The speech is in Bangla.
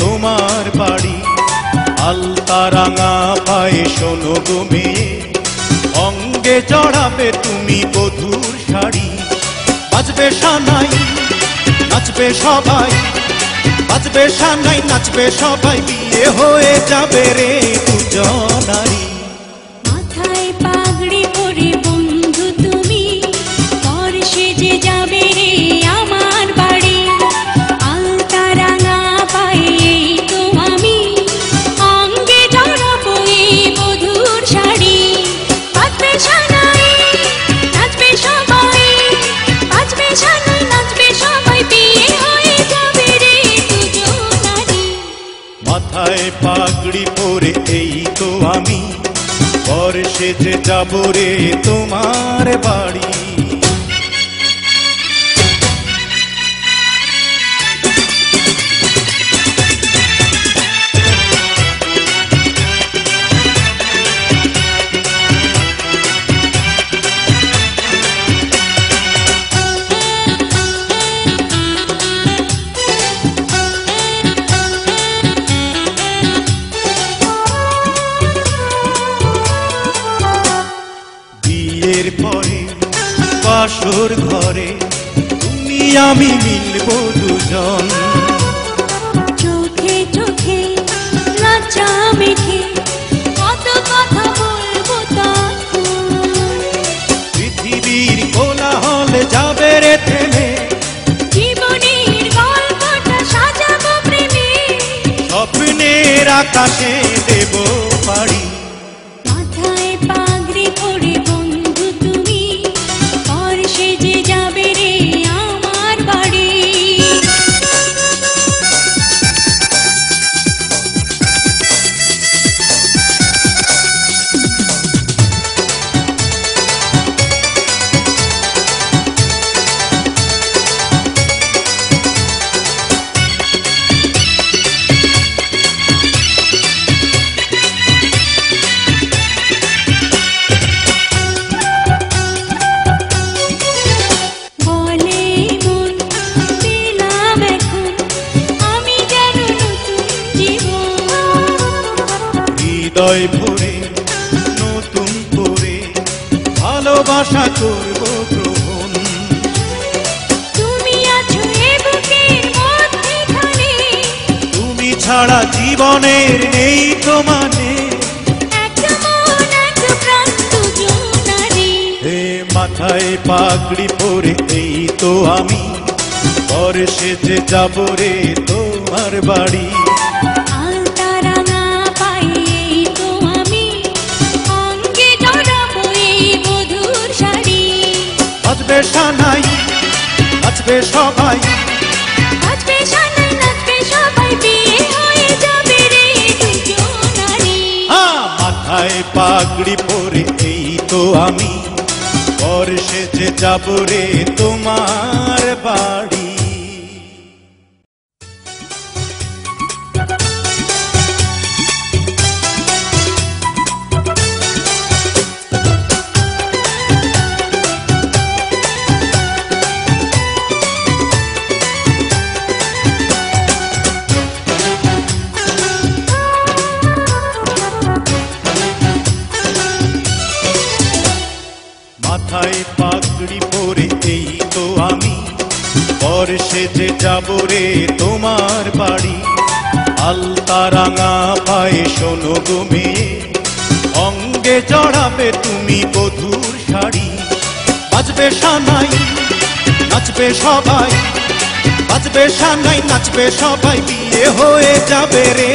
তোমার বাড়ি। আলতা রাঙা পায়ে শোনো গো মেয়ে, অঙ্গে জড়াবে তুমি বধূর শাড়ি। বাজবে সানাই নাচবে সবাই, বাজবে সানাই নাচবে সবাই, বিয়ে হয়ে যাবে রে দুজনারি। মাথায় পাগড়ি পরে বন্ধু তুমি, পর সেজে যাবে রে আমার বাড়ি। আলতা রাঙা পায়ে এই তো আমি, অঙ্গে জড়াবো এই বধূর শাড়ি। বাজবে সানাই নাচবে সবাই, বাজবে সানাই নাচবে সবাই, বিয়ে হয়ে যাবে রে দুজনারি। মাথায় পাগড়ি পরে এই তো আমি, পর সেজে যাব রে তোমার বাড়ি। বিয়ের পরে বাসর ঘরে তুমি আমি মিলবো দুজন। চোখে চোখে লজ্জা মেখে কত কথা বলবো তখন। পৃথিবীর কোলাহল যাবে রে থেমে, জীবনের গল্পটা সাজাবো প্রেমে, স্বপ্নের আকাশে দেব পাড়ি। মাথায় পাগড়ি পরে বন্ধু তুমি, পর সেজে যাবে রে আমার বাড়ি। বলে মন পেলাম এখন আমি যেন নতুন জীবন। হৃদয় ভরে নতুন করে ভালোবাসা করব গ্রহণ। তুমি আছো এ বুকের মধ্যেখানে, তুমি ছাড়া জীবনের নেই তো মানে। এক মন এক প্রাণ দুজনারি। হে মাথায় পাগড়ি পরে এই তো আমি, পর সেজে যাব রে তোমার বাড়ি। আলতা রাঙা পায়ে এই তো আমি, অঙ্গে জড়াবো এই বধূর শাড়ি। বাজবে সানাই নাচবে সবাই, বাজবে সানাই নাচবে সবাই, বিয়ে হয়ে যাবে রে দুজনারি। মাথায় পাগড়ি পরে এই তো আমি, পর সেজে যাব রে তোমার বাড়ি। মাথায় পাগড়ি পরে এই তো আমি, পর সেজে যাব রে তোমার বাড়ি। আলতা রাঙা পায়ে শোনো গো মেয়ে, অঙ্গে জড়াবে তুমি বধূর শাড়ি। বাজবে সানাই নাচবে সবাই, বাজবে সানাই নাচবে সবাই, বিয়ে হয়ে যাবে রে